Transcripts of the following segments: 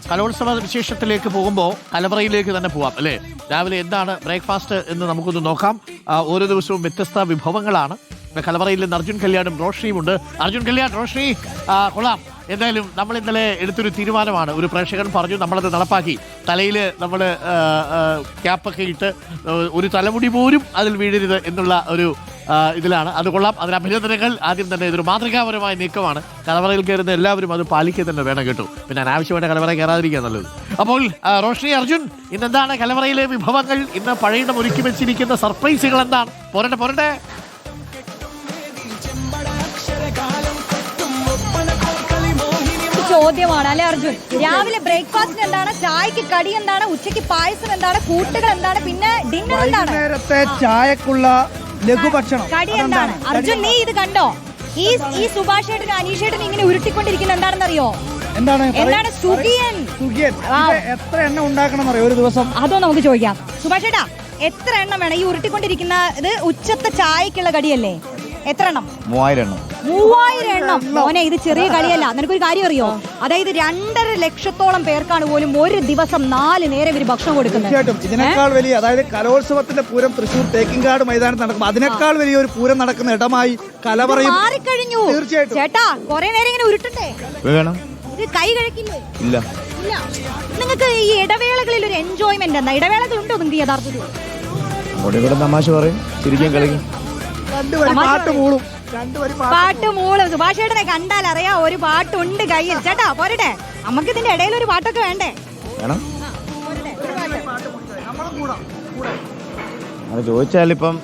കലോത്സവ വിശേഷത്തിലേക്ക് പോകുമ്പോൾ കലവറയിലേക്ക് തന്നെ പോവാം അല്ലേ. രാവിലെ എന്താണ് ബ്രേക്ക്ഫാസ്റ്റ് എന്ന് നമുക്കൊന്ന് നോക്കാം. ഓരോ ദിവസവും വ്യത്യസ്ത വിഭവങ്ങളാണ്. കലവറയിൽ നിന്ന് അർജുൻ കല്യാണും റോഷ്നിയും ഉണ്ട്. അർജുൻ കല്യാൺ, റോഷ്നി, കൊള്ളാം. എന്തായാലും നമ്മൾ ഇന്നലെ എടുത്തൊരു തീരുമാനമാണ്. ഒരു പ്രേക്ഷകൻ പറഞ്ഞു, നമ്മളത് നടപ്പാക്കി. തലയിൽ നമ്മൾ ക്യാപ്പൊക്കെ ഇട്ട് ഒരു തലമുടി പോലും അതിൽ വീഴരുത് എന്നുള്ള ഒരു ഇതിലാണ്. അത് കൊള്ളാം, അതിന് അഭിനന്ദനങ്ങൾ. ആദ്യം തന്നെ ഇതൊരു മാതൃകാപരമായ നീക്കമാണ്. കലവറയിൽ കയറുന്ന എല്ലാവരും അത് പാലിക്കുക തന്നെ വേണം കേട്ടോ. പിന്നെ അനാവശ്യമായിട്ട് കലവറ കയറാതിരിക്കുക നല്ലത്. അപ്പോൾ റോഷ്നി, അർജുൻ, ഇന്നെന്താണ് കലവറയിലെ വിഭവങ്ങൾ? ഇന്ന് പഴയിടം ഒരുക്കി വെച്ചിരിക്കുന്ന സർപ്രൈസുകൾ എന്താണ്? പോരട്ടെ. ചോദ്യമാണ് അല്ലെ അർജുൻ? രാവിലെ ബ്രേക്ക്ഫാസ്റ്റിന് എന്താണ്, ചായക്ക് കടി എന്താണ്, ഉച്ചയ്ക്ക് പായസം എന്താണ്, കൂട്ടുകൾ എന്താണ്, പിന്നെ ഡിന്നർ എന്താണ്? നേരത്തെ ചായക്കുള്ള ലഘുഭക്ഷണം കടി എന്താണ്? അർജുൻ, നീ ഇത് കണ്ടോ? ഈ സുഭാഷ് ഏട്ടനും അനീഷ് ഏട്ടനും ഇങ്ങനെ ഉരുട്ടിക്കൊണ്ടിരിക്കുന്ന എന്താണെന്നറിയോ? എന്താണ്? സുഖിയൻ. എത്ര എണ്ണ ഉണ്ടാക്കണം അറിയോ ഒരു ദിവസം? അതോ നമുക്ക് ചോദിക്കാം. സുഭാഷ് ഏട്ടാ, എത്ര എണ്ണം വേണം? ഈ ഉരുട്ടിക്കൊണ്ടിരിക്കുന്ന ഇത് ഉച്ചത്തെ ചായക്കുള്ള കടിയല്ലേ? എത്ര എണ്ണം? 3000 എണ്ണം. മോനെ, ഇത് ചെറിയ കളിയല്ല. നിനക്കൊരു കാര്യം അറിയോ? അതായത് 2.5 ലക്ഷത്തോളം പേർക്കാണ് പോലും ഒരു ദിവസം 4 നേരം ഇവര് ഭക്ഷണം കൊടുക്കുന്നത്. ഇതിനേക്കാൾ വലിയ, അതായത് കലോത്സവത്തിന്റെ പൂരം തൃശ്ശൂർ തേക്കിൻകാട് മൈതാനത്ത് നടക്കുമ്പോൾ അതിനേക്കാൾ വലിയ ഒരു പൂരം നടക്കുന്ന ഇടമായി കലവറയും മാറിക്കഴിഞ്ഞു. തീർച്ചയായിട്ടും ചേട്ടാ, കുറെ നേരം ഇങ്ങനെ ഉരുട്ടണ്ടേ? ഇത് കൈ കഴിക്കില്ലേ? ഇല്ല. നിങ്ങൾക്ക് ഈ ഇടവേളകളിൽ ഒരു എൻജോയ്മെന്റ് എന്താ? ഇടവേളകൾ ഉണ്ടോ നിങ്ങൾക്ക് യഥാർത്ഥത്തിൽ? തമാശ പറയും, ചിരിക്കും, കളിക്കും, പാട്ട് മൂളും. സുഭാഷ് ചേട്ടനെ കണ്ടാൽ അറിയാം ഒരു പാട്ടുണ്ട് കയ്യിൽ. ചേട്ടാ പോരട്ടെ, നമുക്ക് ഇതിന്റെ ഇടയിൽ ഒരു പാട്ടൊക്കെ വേണ്ടേ? വേണം. അത് ചോദിച്ചാലിപ്പം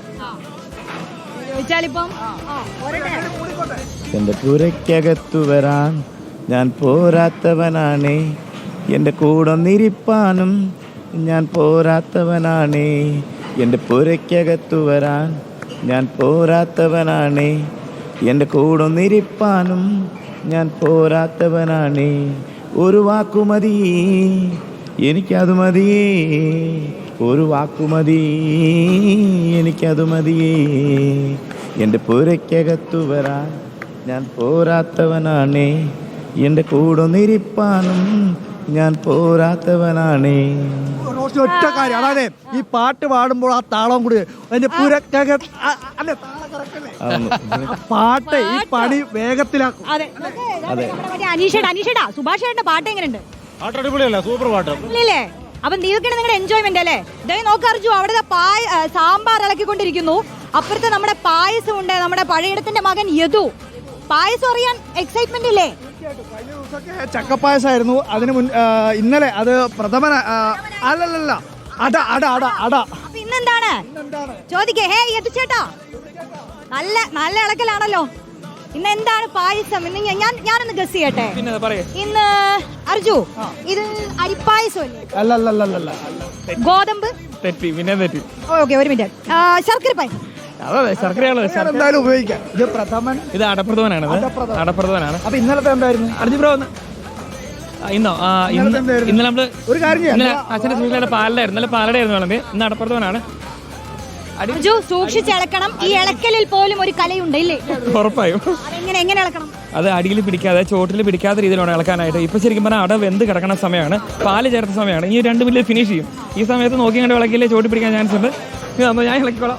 എന്റെ പുരയ്ക്കകത്തു വരാൻ ഞാൻ പോരാത്തവനാണേ, എന്റെ കൂടൊന്നിരിപ്പാനും ഞാൻ പോരാത്തവനാണേ, എന്റെ പുരയ്ക്കകത്തു വരാൻ ഞാൻ പോരാത്തവനാണേ, എൻ്റെ കൂടൊന്നിരിപ്പാനും ഞാൻ പോരാത്തവനാണേ. ഒരു വാക്കുമതി എനിക്കതു മതിയേ, ഒരു വാക്കുമതി എനിക്കതു മതിയേ, എൻ്റെ പുരയ്ക്കകത്തു വരാൻ ഞാൻ പോരാത്തവനാണേ, എൻ്റെ കൂടൊന്നിരിപ്പാനും ഞാൻ പോരാത്തവനാണേ. ഒറ്റ കാര്യം, അതായത് ഈ പാട്ട് പാടുമ്പോൾ ആ താളം കൂടി അതിന്റെ പാട്ട് ഈ പണി വേഗത്തിലാക്കും. അനീഷേട്ടാ, സുഭാഷ് ചേട്ടന്റെ പാട്ട് എങ്ങനെയുണ്ട്? സൂപ്പർ പാട്ട് ഇല്ലേ? അപ്പൊ നീക്കൊക്കെ നിങ്ങളുടെ എൻജോയ്മെന്റ് അല്ലേ? ഇതേ നോക്ക് അർജു, അവിടെ സാമ്പാർ ഇളക്കിക്കൊണ്ടിരിക്കുന്നു. അപ്പുറത്ത് നമ്മുടെ പായസം ഉണ്ട്. നമ്മുടെ പഴയിടത്തിന്റെ മകൻ യദു. പായസം അറിയാൻ എക്സൈറ്റ്മെന്റ് ഇല്ലേ? ചക്കപ്പായസായിരുന്നു. അതിന് ഇന്നലെ അത് പ്രഥമന അല്ലല്ല അട അട അട അട. അപ്പൊ ഇന്നെന്താണ് ചോദിക്കേ? ഹേ യദു ചേട്ടാ, നല്ല ഇളക്കലാണല്ലോ. ഇന്ന് എന്താണ് പായസം? ഇന്ന് ഞാനൊന്ന് ഗസ് ചെയ്യട്ടെ. ഇന്ന് അർജു, ഇത് അരിപ്പായസം അല്ലല്ല ഗോതമ്പ് തെറ്റി, പിന്നെ തെറ്റി. ഓക്കെ, ഒരു മിനിറ്റ്. ശർക്കര പായസം. അതെ, ശർക്കരയാണ്. എന്തായാലും ഉപയോഗിക്കാം. ഇത് പ്രഥമൻ, ഇത് അടപ്രഥമനാണ്. അടപ്രഥമനാണ്. അപ്പൊ ഇന്നലത്തെ എന്തായിരുന്നു? അർജു ബ്രോ ഇന്നലെ നമ്മള് ഒരു കാര്യം, ഇന്നലെ അച്ഛന്റെ സൂചന പാലടായിരുന്നു. ഇന്നലെ പാലടായിരുന്നു വേണത്. ഇന്ന് അടപ്രഥമനാണ്. അർജു, സൂക്ഷിച്ചിളക്കണം. ഈ ഇളക്കലിൽ പോലും ഒരു കലയുണ്ട് ഇല്ലേ? ഉറപ്പായും. എങ്ങനെ ഇളക്കണം? അത് അടിയിൽ പിടിക്കാതെ, ചോട്ടിൽ പിടിക്കാത്ത രീതിയിലാണ് ഇളക്കാനായിട്ട്. ഇപ്പൊ ശരിക്കും പറഞ്ഞാൽ അട വെന്ത് കിടക്കുന്ന സമയമാണ്, പാല് ചേർത്ത സമയമാണ്. ഈ 2 മിനിറ്റ് ഫിനിഷ് ചെയ്യും. ഈ സമയത്ത് നോക്കി കണ്ട് ഇളക്കില്ലേ ചോട്ടി പിടിക്കാൻ ചാൻസ് ഉണ്ട്. ഞാൻ ഇളക്കിക്കോളാം.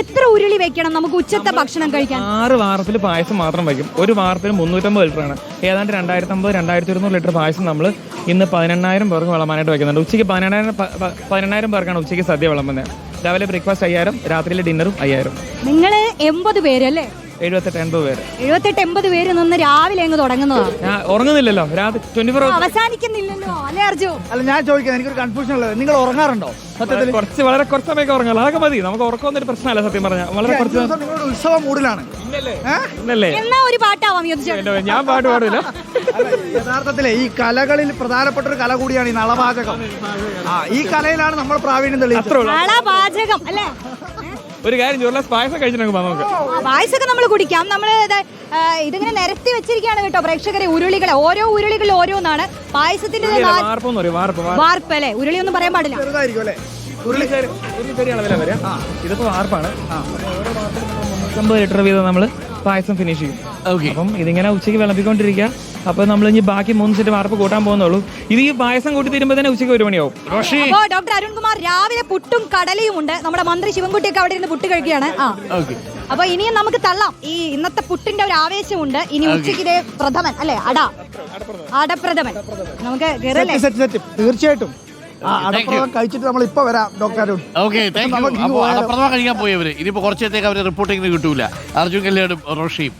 എത്ര ഉരുളി വെക്കണം നമുക്ക് ഉച്ചത്തെ ഭക്ഷണം കഴിക്കാൻ? 6 വാർപ്പിൽ പായസം മാത്രം വയ്ക്കും. ഒരു വാർപ്പിൽ 350 ലിറ്ററാണ്. ഏതാണ്ട് 2500-2200 ലിറ്റർ പായസം നമ്മൾ ഇന്ന് 18000 പേർക്ക് വിളമ്പാനായിട്ട് വയ്ക്കുന്നുണ്ട്. ഉച്ചയ്ക്ക് 18000 പേർക്കാണ് ഉച്ചയ്ക്ക് സദ്യ വിളമ്പുന്നത്. രാവിലെ ബ്രേക്ക്ഫാസ്റ്റ് 5000, രാത്രിയിലെ ഡിന്നറും 5000. നിങ്ങള് 80 പേരല്ലേ? 78-80 പേര്. 78-80 പേര് നിന്ന് രാവിലെ അങ്ങ് തുടങ്ങുന്നതാണ്. ഞാൻ ഉറങ്ങുന്നില്ലല്ലോ, രാത്രി 24 അവസാനിക്കുന്നില്ലല്ലോ അല്ലേ അർജു? അല്ല, ഞാൻ ചോദിക്കുന്നത്, എനിക്കൊരു കൺഫ്യൂഷൻ ഉള്ളത്, നിങ്ങൾ ഉറങ്ങാറുണ്ടോ? സത്യത്തിൽ വളരെ കുറച്ച് സമയമൊക്കെ ഉറങ്ങാം. അതൊക്കെ മതി. നമുക്ക് ഉറക്കമൊന്നും ഒരു പ്രശ്നമല്ല. സത്യം പറഞ്ഞാൽ വളരെ കുറച്ച്. നിങ്ങളുടെ ഉത്സവ മൂഡിലാണ് ഇന്നല്ലേ? എന്നാ ഒരു പാട്ടാവാം. ഞാൻ പാട്ട് പാടില്ല. യഥാർത്ഥത്തിലെ ഈ കലകളിൽ പ്രധാനപ്പെട്ട ഒരു കല കൂടിയാണ് ഈ നളപാചകം. ഈ കലയിലാണ് നമ്മൾ പ്രാവീണ്യം തെളിയിച്ചത്. നളപാചകം അല്ലേ? ഒരു കാര്യം, ചോറിലെ പായസം കഴിച്ചിട്ട് നമുക്ക് പായസമൊക്കെ നമ്മൾ കുടിക്കാം. നമ്മള് ഇതിങ്ങനെ നിരത്തി വെച്ചിരിക്കുകയാണ് കേട്ടോ പ്രേക്ഷകരെ. ഉരുളികളെ, ഓരോ ഉരുളികൾ ഓരോന്നാണ്. പായസത്തിന്റെ വാർപ്പ് അല്ലേ? ഉരുളി ഒന്നും പറയാൻ പാടില്ല. ഇതിപ്പോ വാർപ്പാണ്. 50 ലിറ്റർ വീതം നമ്മള് പായസം ഫിനിഷ് ചെയ്യും. അപ്പം ഇതിങ്ങനെ ഉച്ചയ്ക്ക് വിളമ്പിക്കൊണ്ടിരിക്കുക. അപ്പോൾ നമ്മൾ ഇനി ബാക്കി 3 സെറ്റ് വാർപ്പ് കൂട്ടാൻ പോകുന്നുള്ളൂ. ഇത് ഈ പായസം കൂട്ടി തീരുമ്പോൾ തന്നെ ഉച്ചയ്ക്ക് 1 മണിയാവും. റോഷി അപ്പോ ഡോക്ടർ അരുൺകുമാർ രാവിലെ പുട്ടും കടലയും ഉണ്ട്. നമ്മുടെ മന്ത്രി ശിവൻകുട്ടിയൊക്കെ അവിടെ ഇരുന്ന് പുട്ട് കഴിക്കുകയാണ്. ഓക്കെ അപ്പൊ ഇനിയും നമുക്ക് തള്ളാം. ഈ ഇന്നത്തെ പുട്ടിന്റെ ഒരു ആവേശമുണ്ട്. ഇനി ഉച്ചയ്ക്ക് ഇതേ പ്രഥമൻ അല്ലെ, അടപ്രഥമൻ നമുക്ക് കേറല്ലേ? സെറ്റ് തീർച്ചയായിട്ടും അടപ്രഥമൻ കഴിച്ചിട്ട് നമ്മൾ ഇപ്പൊ വരാം doctor Arun. Okay, thank you. അപ്പോൾ അടപ്രഥമ കഴിക്കാൻ പോയവര് ഇനിയിപ്പോ കുറച്ചേത്തേക്ക് അവര് റിപ്പോർട്ടിങ്ങിന് കിട്ടൂല. അർജുൻ കല്യാണും റോഷിയും